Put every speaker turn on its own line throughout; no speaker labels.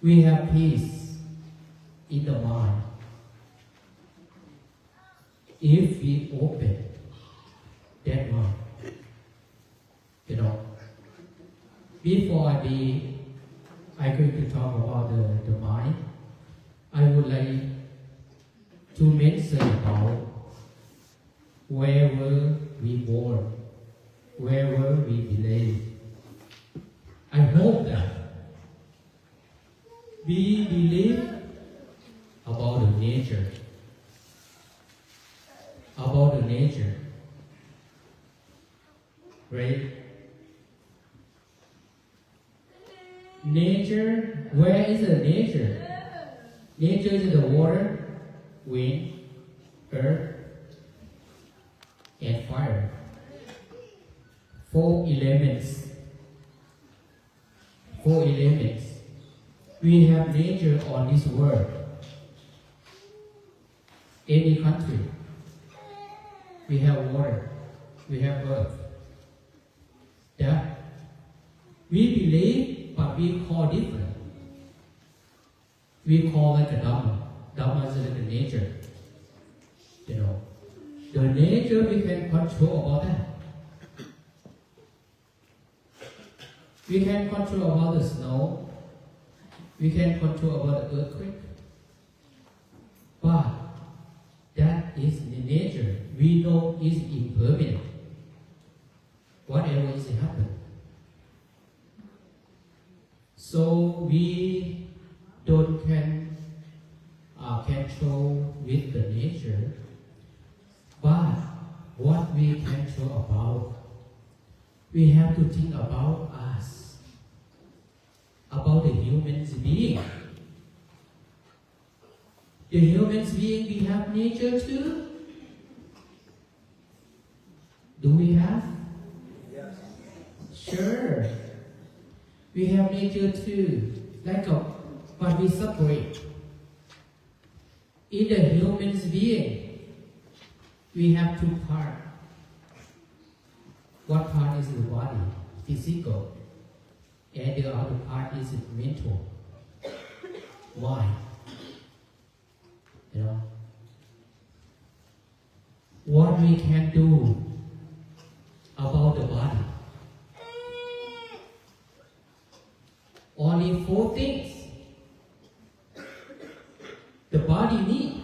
We have peace in the mind. If we open that mind, Before I going to talk about the mind, I would like to mention about where were we born, where were we believe. I hope that we believe about the nature, right? Nature, where is the nature? Nature is the water, wind, earth, and fire. 4 elements. 4 elements. We have nature on this world. Any country, we have water, we have earth. That we believe, but we call different. We call like a Dhamma. Dhamma is like a nature. You know, the nature we can control about that. We can control about the snow. We can control about the earthquake. But that is the nature. We know is impermanent. Whatever is happening. So we don't can control with the nature, but what we control about, we have to think about us, about the human being. The human being, we have nature too. Do we have? Yes. Sure. We have nature too. But we separate. In the human being, we have 2 parts. One part is the body, physical, and the other part is mental, mind. You know, what we can do about the body? Only 4 things. The body needs.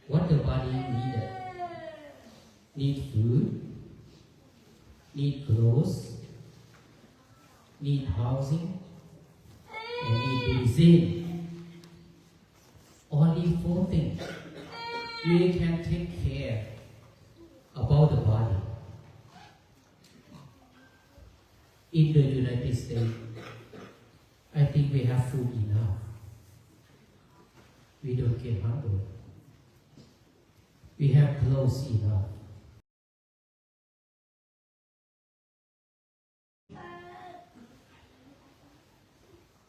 What the body needs? Need food, need clothes, need housing, and need medicine. Only 4 things. We can take care about the body. In the United States, I think we have food enough. We don't get hungry. We have clothes enough.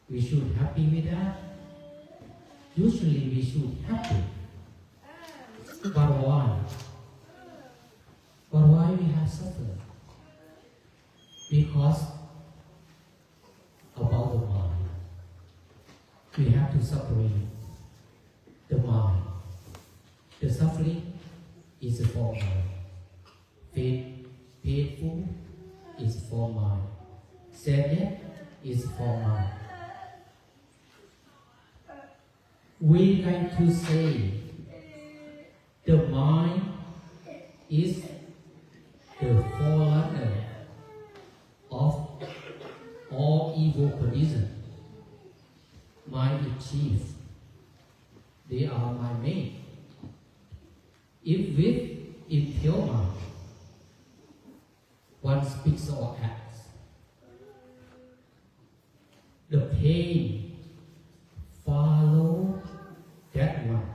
We should happy with that. Usually we should happy. But why? But why we have suffering? Because about the mind. We have to separate the mind. The suffering is for mind. Painful is for mind. Sadness is for mind. We like to say the mind is the forerunner of all evil conditions. Mind is chief. They are my mate. If with impure mind, one speaks or acts, the pain follow that one.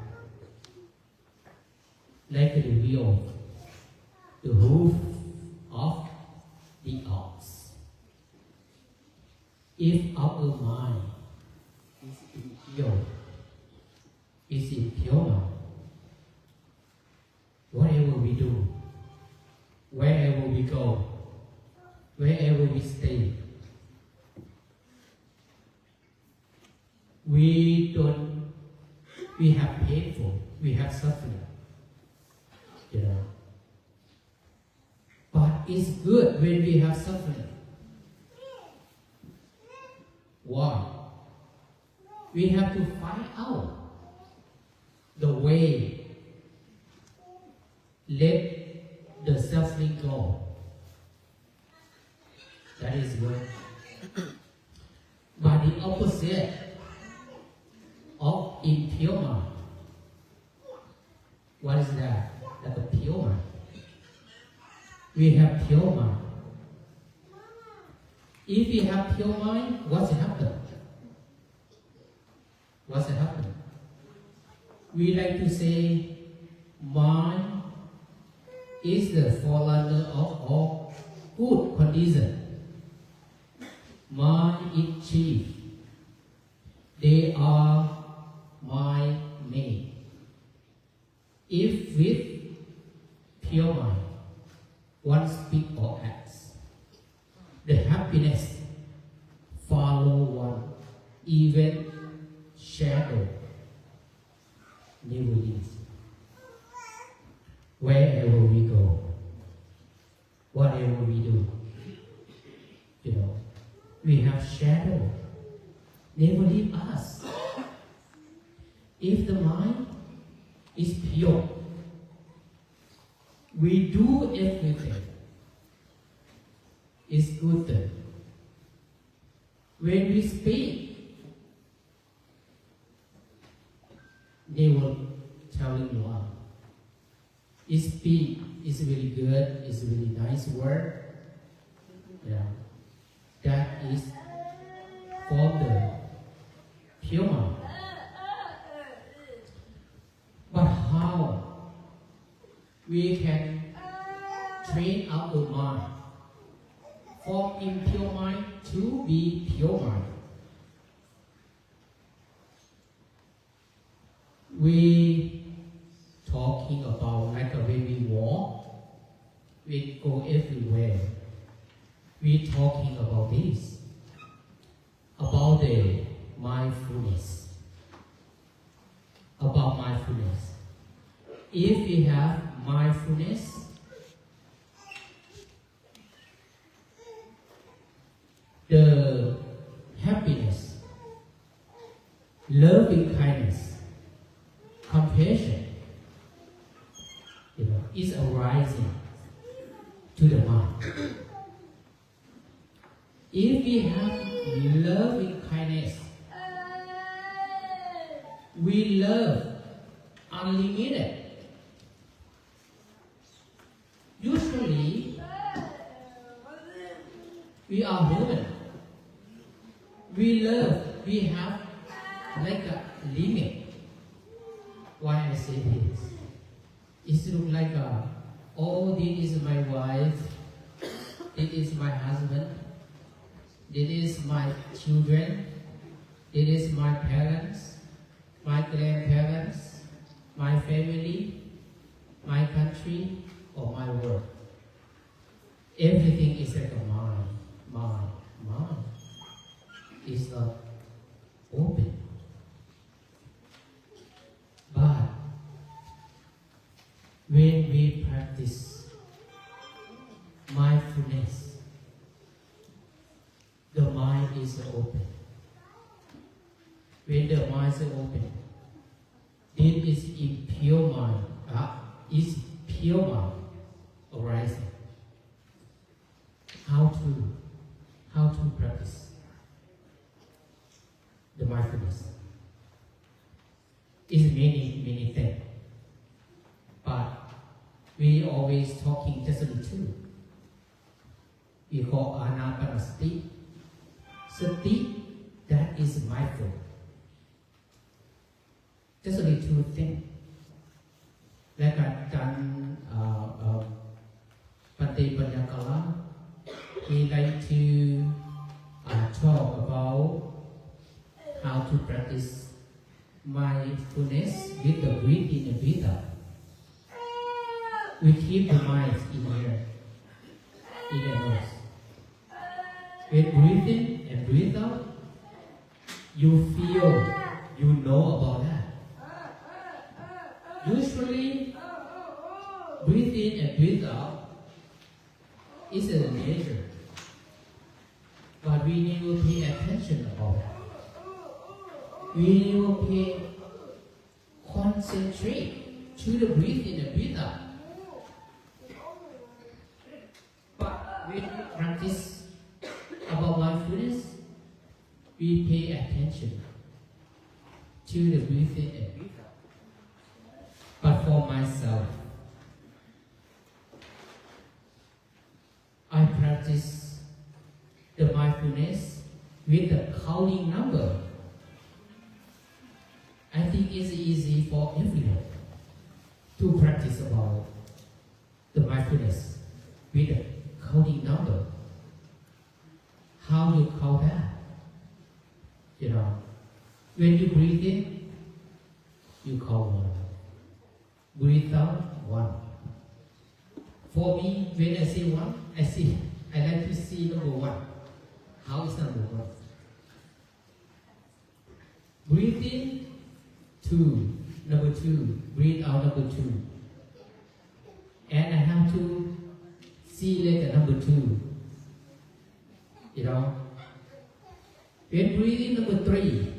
Like the wheel, the hoof of the ox. If our mind is impure, whatever we do, wherever we go, wherever we stay, we have painful, we have suffering. You know. But it's good when we have suffering. Why? We have to find out the way, let the suffering go. That is good. But the opposite of impure mind. What is that? Like a pure mind. We have pure mind. If we have pure mind, what's happened? What's happened? We like to say, mind is the forerunner of all good condition. Mind is chief. They are my made. If with pure mind, one speak or acts, the happiness follow one, even shadow never leaves. Wherever we go, whatever we do, we have shadow, never leave us. If the mind is pure, we do everything. It's good. When we speak, they will telling one. Speak is really good, it's really nice word. Yeah. That is for the pure mind. But how we can train our mind from impure mind to be pure mind? We talking about like when we walk, we go everywhere. We talking about this, about the mindfulness. About mindfulness. If we have mindfulness, the happiness, loving kindness, compassion, is arising to the mind. If we have loving kindness, we love unlimited. Usually, we are human. We love, we have like a limit. Why I say this? It looks like this is my wife, this is my husband, this is my children, this is my parents, my grandparents, my family, my country, or my world. Everything is like a mind. It's not open. But when we practice mindfulness, the mind is open. When the mind is open, this is impure mind. Is pure mind arising. How to practice the mindfulness? Is many things, but we always talking just the two. We call anapanasati. Sati, that is mindful. Just the two things. Like I've done Pante Panyakala, we like to talk about how to practice mindfulness with the breathe in and breathe out. We keep the mind in here, in the nose. When breathe in and breathe out, you feel, you know about that. Usually, breathe in and breathe out is a nature. but we never pay attention about that. We never pay concentrate to the breathe in and breathe out. But when we practice about mindfulness, we pay attention to the breathe in and breathe out. But for myself, I practice the mindfulness with the counting number. I think it's easy for everyone to practice about the mindfulness with the counting number. How you count that? When you breathe in, you count 1. Breathe out 1. For me, when I say 1, I like to see number 1. How is number 1? Breathe in 2, number 2. Breathe out number 2. And I have to see later number 2. When breathing number 3,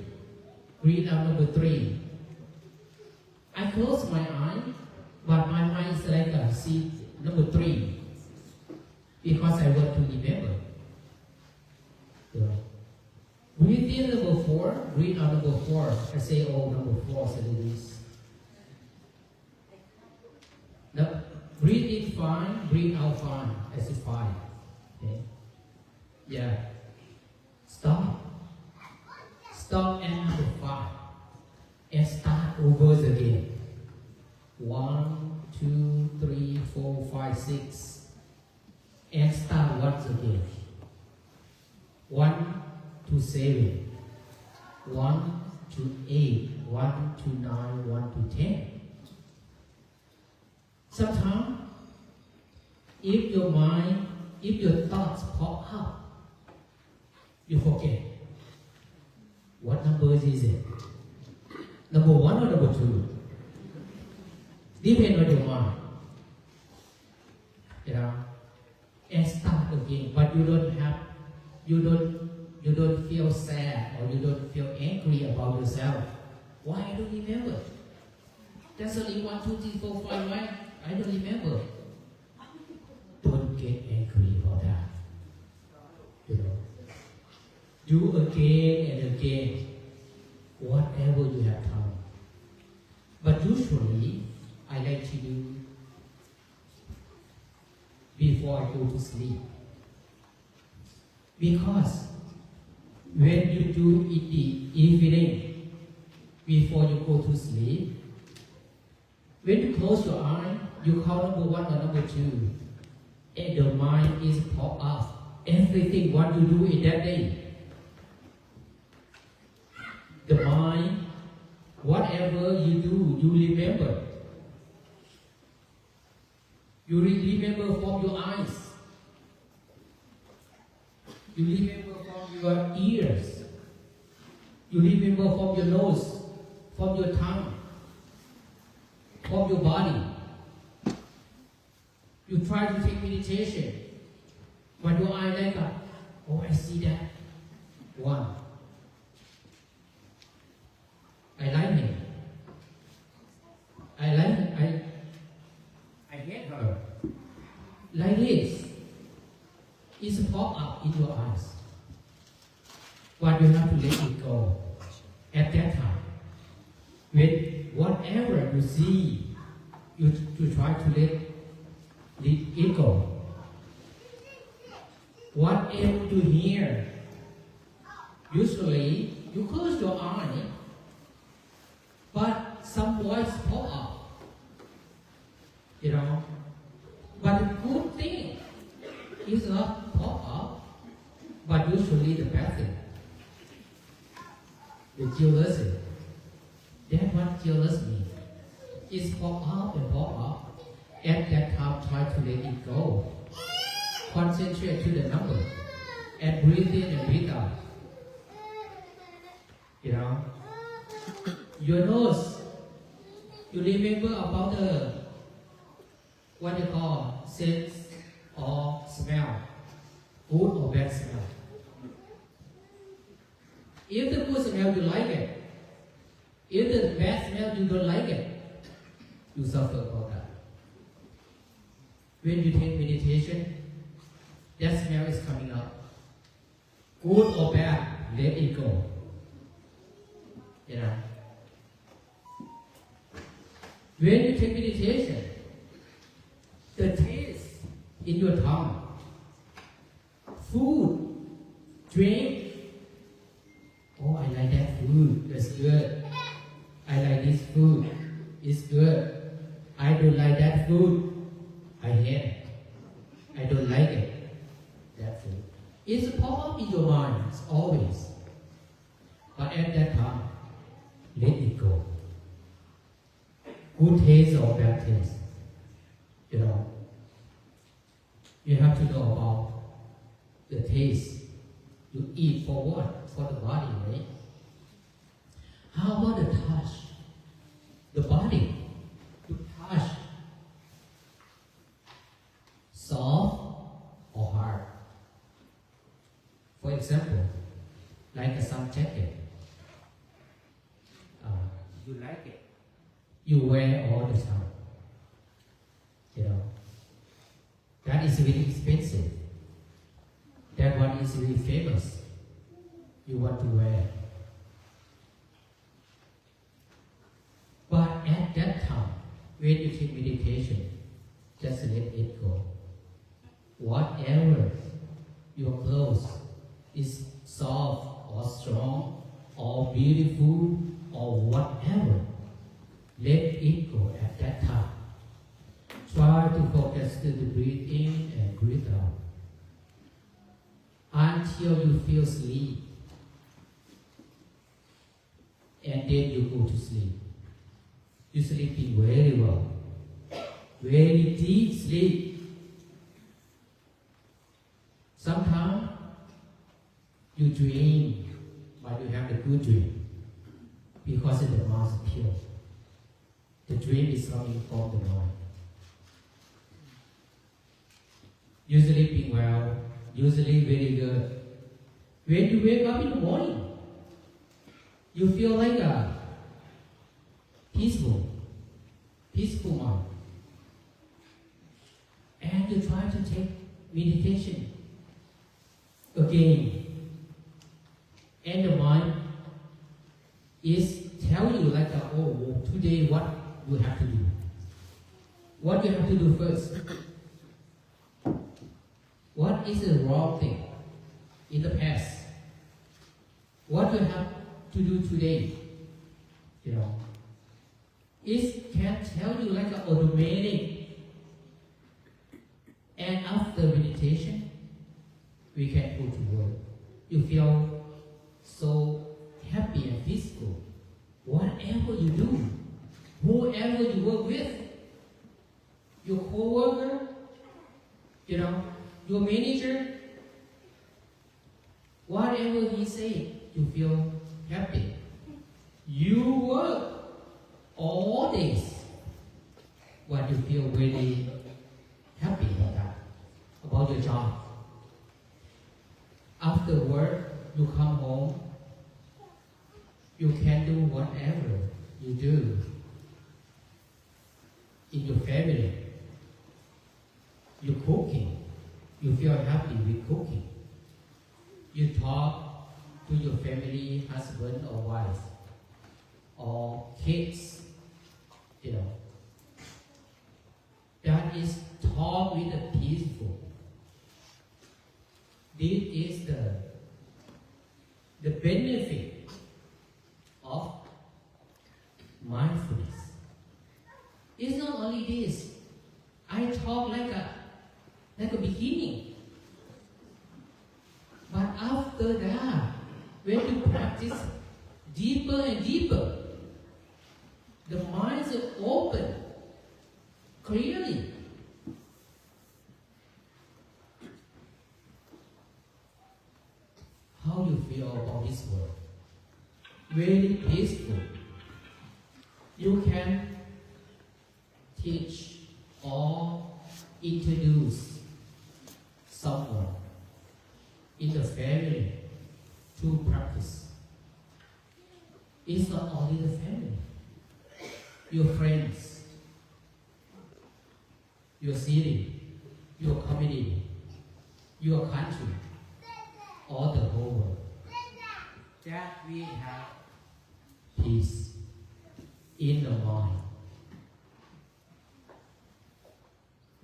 breathe out number 3. I close my eye, but my mind is like I see number 3 because I want to remember. Breathe in number 4, breathe out number 4. I say, oh, number 4, so it is. Now, breathe in 5, breathe out 5. I say 5. Okay? Yeah. Stop. Stop at number 5 and start over again. 1, 2, 3, 4, 5, 6, and start once again. 1 to 7, 1 to 8, 1 to 9, 1 to 10. Sometimes, if your thoughts pop up, you forget. What numbers is it? Number 1 or number 2? Depends on your mind. And start again. But you don't feel sad or you don't feel angry about yourself. Why I don't remember? That's only 1, 2, 3, 4, 5, right? I don't remember. Don't get angry about that. Do again and again whatever you have done. But usually, I like to do before I go to sleep. Because when you do it the evening before you go to sleep, when you close your eye, you count number 1 or number 2, and the mind is pop up. Everything what you do in that day. The mind, whatever you do, you remember. You remember from your eyes. You remember from your ears. You remember from your nose, from your tongue, from your body. You try to take meditation, but your eye like, oh, I see that. 1. I like him. I hate her. Like this. It's pop up in your eyes. But you have to let it go. At that time, with whatever you see, you try to let it go. Whatever you hear, usually you close your eye, but some voice pop up. But the good thing is not pop up, but usually the bad thing. The jealousy. That's what jealousy means. It's pop up and pop up. At that time, try to let it go. Concentrate to the number. And breathe in and breathe out. Your nose. You remember about what they call sense or smell. Good or bad smell. If the good smell, you like it. If the bad smell, you don't like it. You suffer about that. When you take meditation, that smell is coming up. Good or bad, let it go. You know. When you take meditation, the taste in your tongue, food, drink. Oh, I like that food. That's good. I like this food. It's good. I don't like that food. I hate it. I don't like it. That food. It's a pop up in your mind. It's always. But at that time, let it go. Good taste or bad taste. You know. You have to know about the taste. You eat for what? For the body, right? How about the touch? The body. To touch. Soft or hard. For example, like some jacket. You like it. You wear all the time. You know. That is really expensive. That one is really famous. You want to wear. But at that time, when you take meditation, just let it go. Whatever your clothes is soft or strong or beautiful or whatever, let it go at that time. Try to focus to the breathe in and breathe out until you feel sleep. And then you go to sleep. You're sleeping very well. Very deep sleep. Sometimes you dream, but you have a good dream. Because the mind is pure. The dream is coming from the mind. You're sleeping well, usually very good. When you wake up in the morning, you feel like a peaceful mind. And you try to take meditation again. And the mind is tell you like, oh, today what you have to do. What you have to do first. What is the wrong thing in the past? What you have to do today? You know, it can tell you like an automatic. And after meditation, we can go to work. You feel so happy and peaceful. Whatever you do, whoever you work with, your co-worker, you know, your manager, whatever he say, you feel happy. You work all days, but you feel really happy about that, about your job. After work, you come home, you can do whatever you do in your family. You're cooking. You feel happy with cooking. You talk to your family, husband or wife, or kids, you know. That is talk with the peaceful. This is the benefit of mindfulness. It's not only this. I talk like a beginning. But after that, when you practice deeper and deeper, the mind is open clearly. How you feel about this world? Very peaceful. You can teach or introduce someone in the family to practice It's not only the family, your friends, your city, your community, your country, or the whole world. That we have peace in the mind.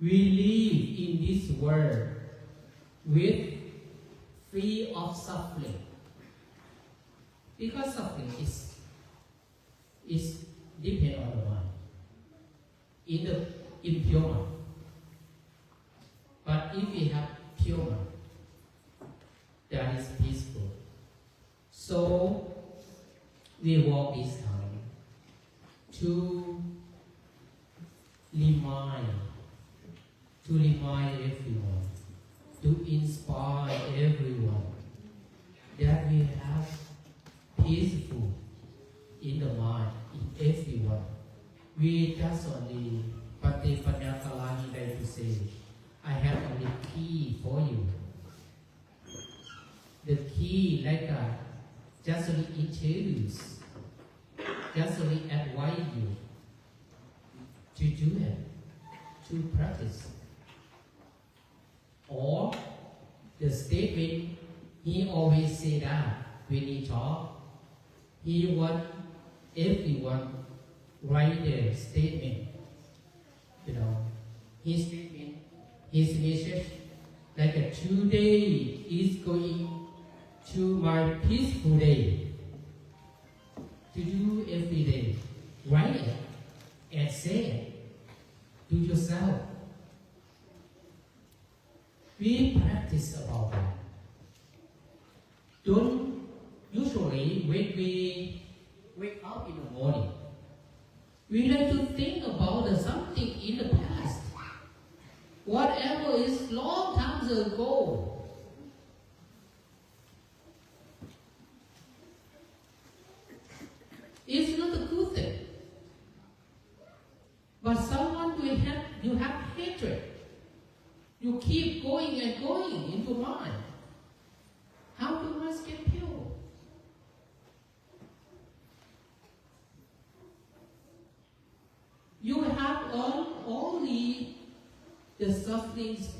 We live in this world with free of suffering. Because suffering is depend on the mind. In the impure mind. But if we have pure mind, that is peaceful. So we walk this time to remind everyone, to inspire everyone that we have peaceful in the mind, in everyone. We just only, but the Panyakala to say, I have only key for you. The key, like just only introduce, just only advise you to do it, to practice. Or the statement, he always say that when he talk, he want everyone write their statement. His statement, his message, like today is going to my peaceful day. To do every day, write it and say it to yourself. We practice about that. Don't usually when we wake up in the morning, we like to think about something in the past. Whatever is long time ago. It's not a good thing. But someone you have hatred. You keep going and going into mind. How do you get pure? You have earned only the sufferings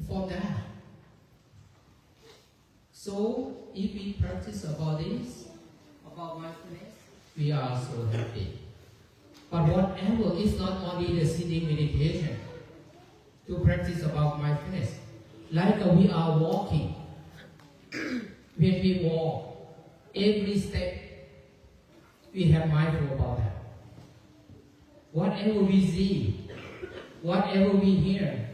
for that. So if we practice about this, about mindfulness, we are so happy. But whatever is not only the sitting meditation, to practice about mindfulness. Like we are walking. When we walk, every step, we have mindful about that. Whatever we see, whatever we hear,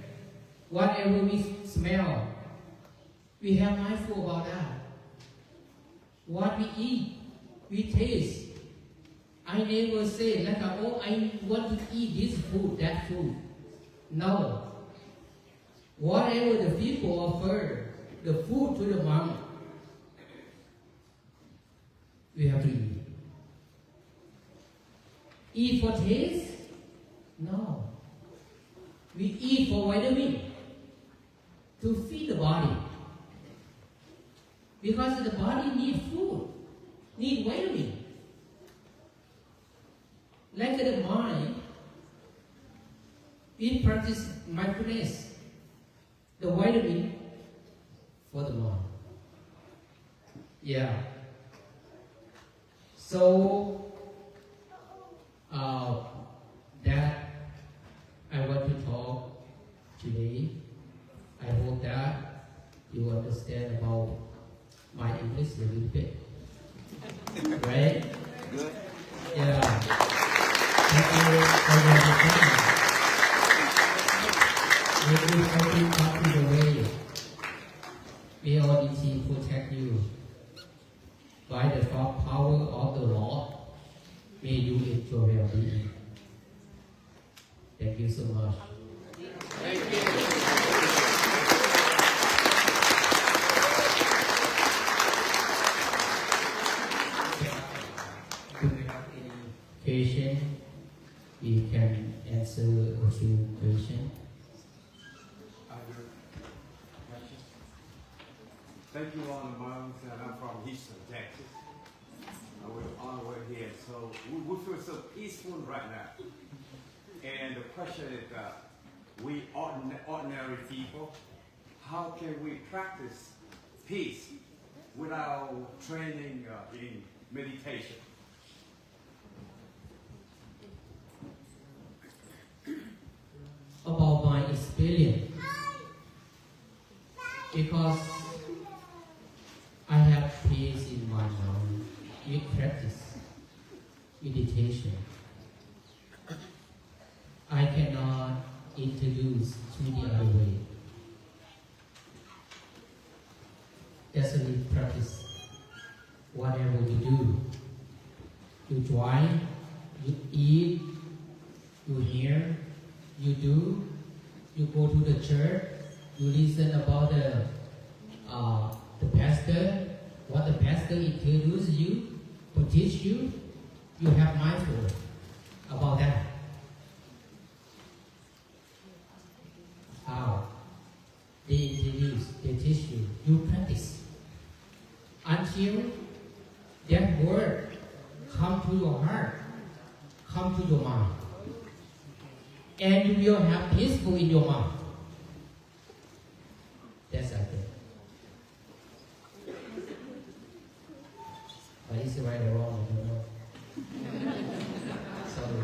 whatever we smell, we have mindful about that. What we eat, we taste. I never say like, oh, I want to eat this food, that food. No. Whatever the people offer, the food to the mouth, we have to eat. Eat for taste? No. We eat for vitamin, to feed the body. Because the body needs food, needs vitamin. Like the mind, we practice mindfulness. The vitamin for the mind. Yeah. So that I want to talk today. I hope that you understand about my English a little bit. Right?
Good.
Yeah. Thank you for your attention. May everything come to the way. May Almighty protect you. By the power of the Lord, may you enjoy well-being. Thank you so much.
Thank you.
Do you have any question? We can answer a few questions.
Thank you all in Miles, and I'm from Houston, Texas. we're on the way here. So we feel so peaceful right now. And the question is, we ordinary people, how can we practice peace without training in meditation?
About my experience, because I have peace in my mind with practice, meditation. I cannot introduce to the other way. Just only practice. Whatever you do, you drive, you eat, you hear, you do, you go to the church, you listen about the pastor, what the pastor introduces you, to teach you, you have mindfulness about that. How? They introduce, they teach you, you practice. Until that word come to your heart, come to your mind. And you will have peaceful in your mind. That's I think. But is it right or wrong? I don't know. Sorry.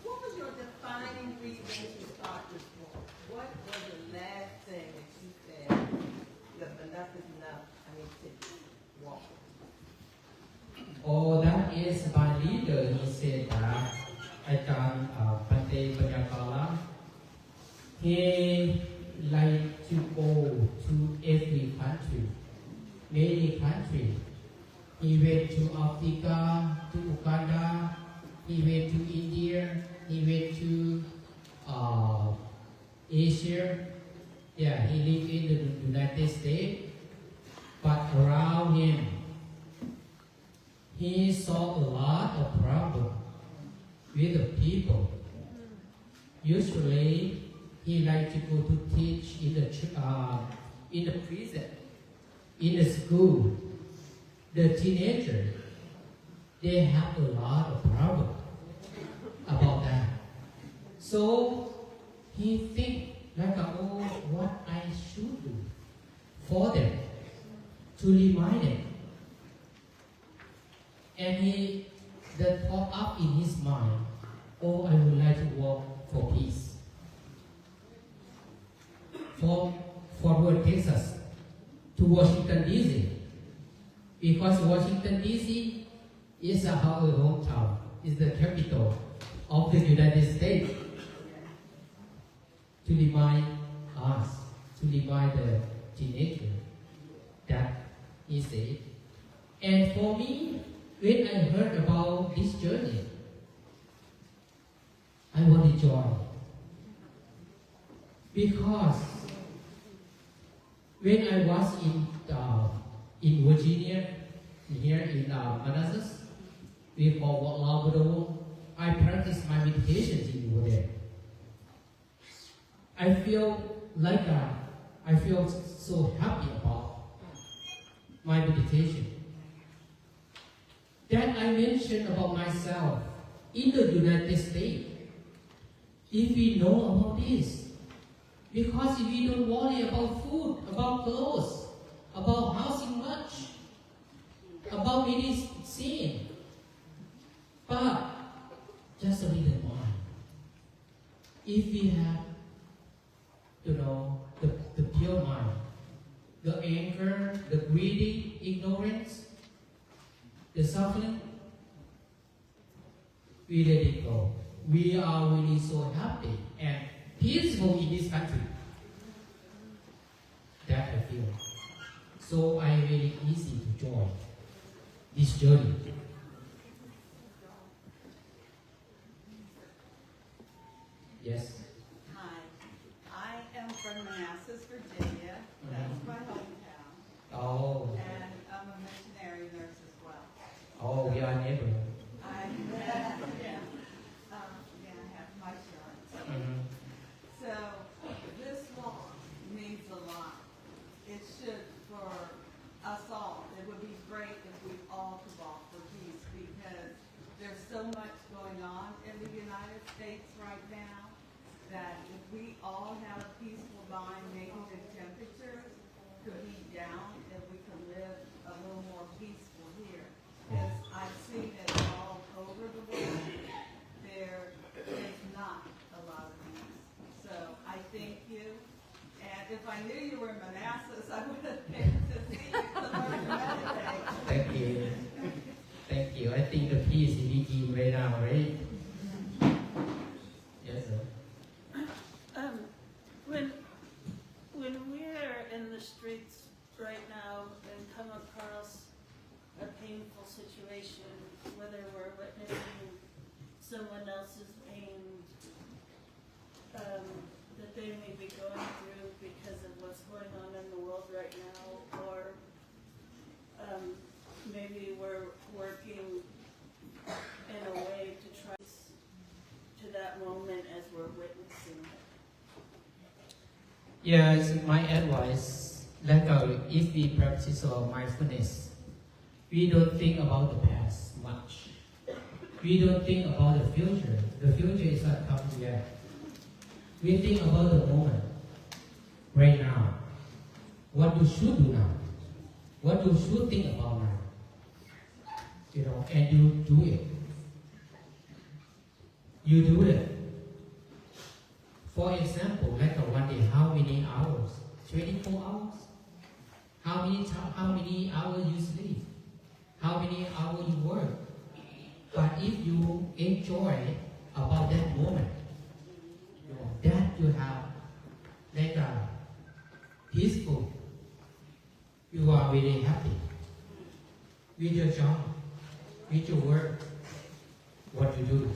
What was your defining reason to start this book? What was the last thing that you said, enough is enough, I need to walk?
Oh, that is my leader. He said that I can Pate Panyakala. He like to go to every country, many countries. He went to Africa, to Uganda, he went to India, he went to Asia. Yeah, he lived in the United States, but around him, he saw a lot of problems with the people. Usually, he liked to go to teach in the prison, in the school. The teenagers, they have a lot of problems about that. So he think like, oh, what I should do for them to remind them. And he, the thought up in his mind, oh, I would like to work for peace. From Fort Texas to Washington, D.C. Because Washington, D.C. is our hometown, is the capital of the United States. To remind us, to remind the teenager that he said. And for me, when I heard about this journey, I want to join. Because when I was in Virginia, here in Manassas, we call Labrador, I practiced my meditations in over there. I feel like I feel so happy about my meditation. Then I mentioned about myself in the United States. If we know about this, because if we don't worry about food, about clothes, about housing much, about many things, but just a little more. If we have, the pure mind, the anger, the greedy, ignorance, the suffering, we let it go. We are really so happy and peaceful in this country. That I feel. So I really easy to join this journey. Yes.
Hi, I am from Manassas, Virginia. That's my hometown.
Oh.
And I'm a missionary nurse as well.
Oh, we are neighbors.
I have my insurance. So this walk means a lot. It should for us all. we all have a peaceful mind, maybe the temperatures could be down and we could live a little more peaceful here. As I've seen it all over the world, there is not a lot of peace. So I thank you. And if I knew you were in Manassas, I would have came to see you to learn to meditate.
Thank you. Thank you. I think the peace is begin right now, right? Yes, sir.
When we're in the streets right now and come across a painful situation, whether we're witnessing someone else's pain that they may be going through because of what's going on in the world right now, or maybe we're working in a way to try to that moment as we're witnessing it.
Yes, my advice, like if we practice our mindfulness, we don't think about the past much. We don't think about the future. The future is not coming yet. We think about the moment, right now. What you should do now. What you should think about now. And you do it. You do it. For example, like one day, how many hours? 24 hours? How many hours you sleep? How many hours you work? But if you enjoy about that moment, that you have like a peaceful, you are really happy with your job, with your work, what you do.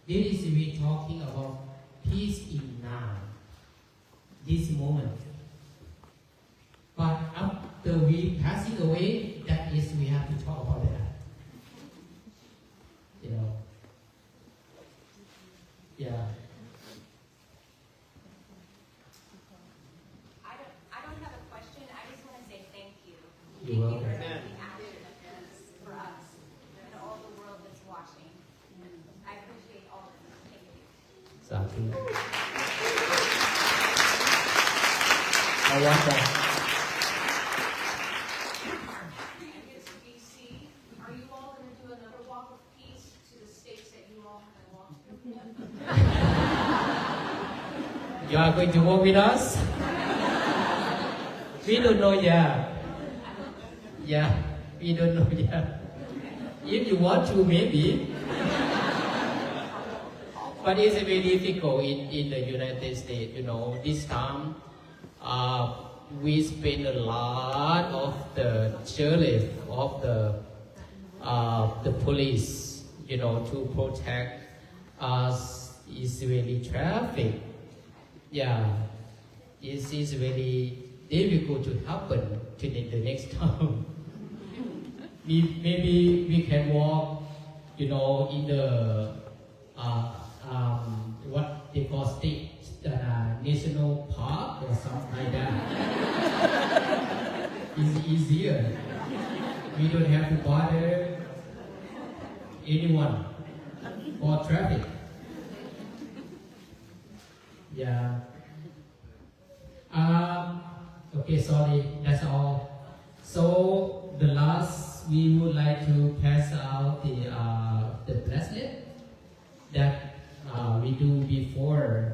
This is we talking about peace in now, this moment. But after we passing away, that is we have to talk about that. Yeah.
I don't have a question. I just want to say thank you.
You're welcome.
Thank you for the action for us and all the world that's watching. I appreciate all of you. Thank you.
Sadhu. I want that.
BC, are you all going to do another walk of peace to the states that you all haven't walked to?
You are going to walk with us? We don't know yet. Yeah, we don't know yet. If you want to, maybe. But it's very difficult in the United States, this time we spend a lot of the sheriff, of the police, to protect us. It's really traffic. Yeah, it is very difficult to happen to the next time. Maybe we can walk, in the what they call state national park or something like that. It's easier. We don't have to bother anyone for traffic. Yeah. Okay, sorry, that's all. So the last, we would like to pass out the bracelet that we do before.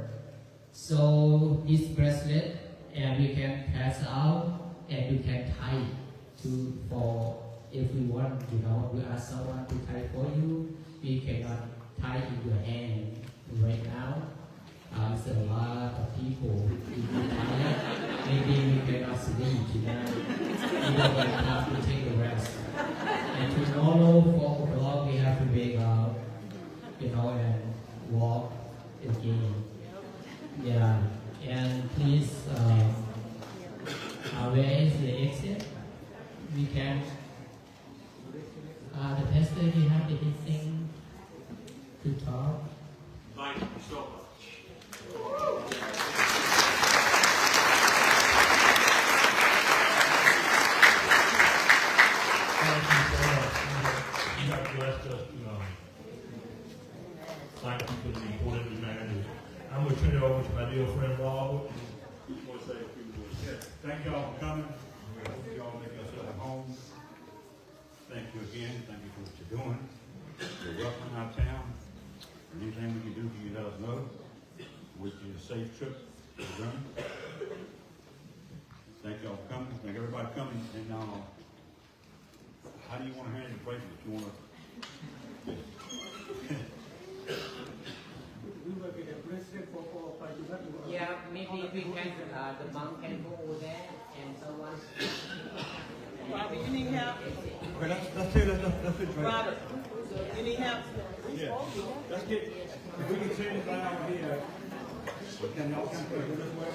So this bracelet, and we can pass out, and you can tie for if we want, we ask someone to tie for you. We cannot tie in your hand right now. There's a lot of people in the tired. Maybe we cannot sleep tonight. We don't have to take a rest. And tomorrow, 4 o'clock, we have to wake up, and walk again. Yeah. And please, where is the exit? We can. The pastor, do you have anything to talk?
Thank you so much.
You have blessed us thank you for the important humanity. I'm going to turn it over to my dear friend Robert. He's going to say a few words. Yes. Thank y'all for coming. We hope y'all make yourself at home. Thank you again. Thank you for what you're doing. You're welcome in our town. Anything we can do for you, let us know. Wish you a safe trip to the journey. Thank y'all for coming. Thank everybody for coming. And how do you want to handle the bracelet? You want to?
Yeah, maybe we can, the monk can go over there and someone.
Robert, you need help?
Okay, let's it right.
Robert, you need help?
Yeah. Let's get, if we can turn it down here, can y'all come to this way?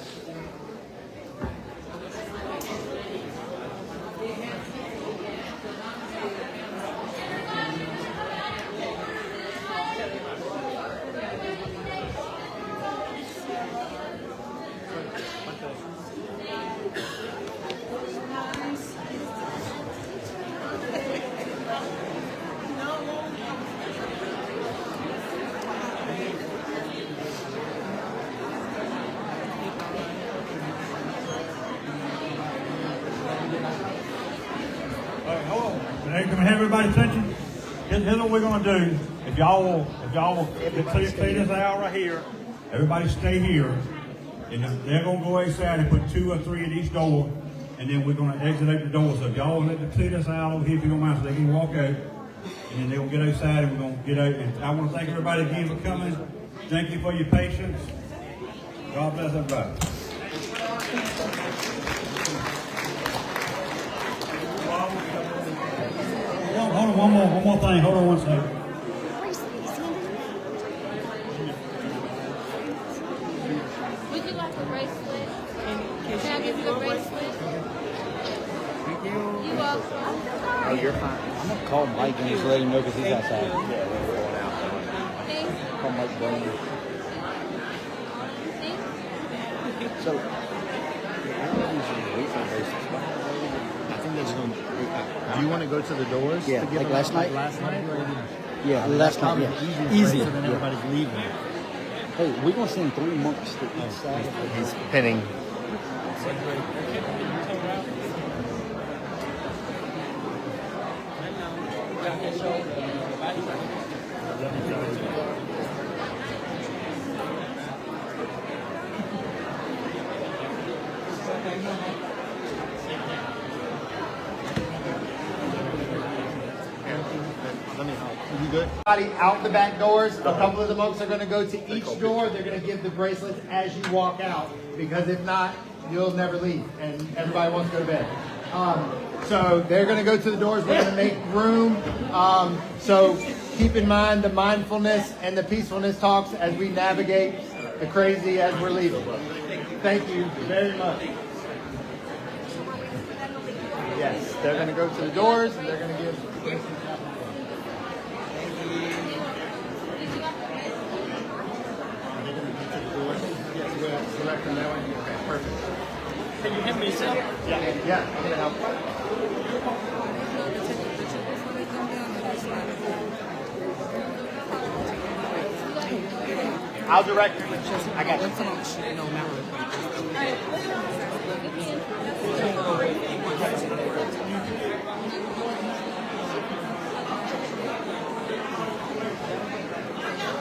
Can we have everybody's attention? Here's what we're going to do. If y'all will clear this out right here, everybody stay here. And they're going to go outside and put 2 or 3 at each door. And then we're going to exit out the door. So if y'all let them clear this out over here if you don't mind, so they can walk out. And then they're going to get outside and we're going to get out. And I want to thank everybody again for coming. Thank you for your patience. God bless everybody. Hold on, one more thing. Hold on one second.
Would you like a bracelet? Can I give you a bracelet?
Thank you.
You welcome.
Oh, you're fine. I'm gonna call Mike and just let him know because he's outside. Yeah, we're going out.
Thanks.
Call Mike Brown.
Thanks.
So, I don't know these refund bracelets.
I think they're just going to. Do you want to go to the doors?
Yeah,
to give
like
them
last night?
Last night?
Yeah,
I mean,
last
that's
night.
probably
Yeah,
the easiest
easy.
way, so then
Yeah.
everybody's leaving.
Hey, we're gonna send 3 monks to each side.
He's pinning. Let me help. You good?
Out the back doors. A couple of the monks are going to go to each door. They're going to give the bracelets as you walk out, because if not, you'll never leave, and everybody wants to go to bed. So they're going to go to the doors. We're going to make room. So keep in mind the mindfulness and the peacefulness talks as we navigate the crazy as we're leaving. Thank you very much. Yes, they're going to go to the doors and they're going to give bracelets out. Select them that way. Okay, perfect.
Can you hit me, Sil?
Yeah, I'm gonna help. I'll direct you. I got you.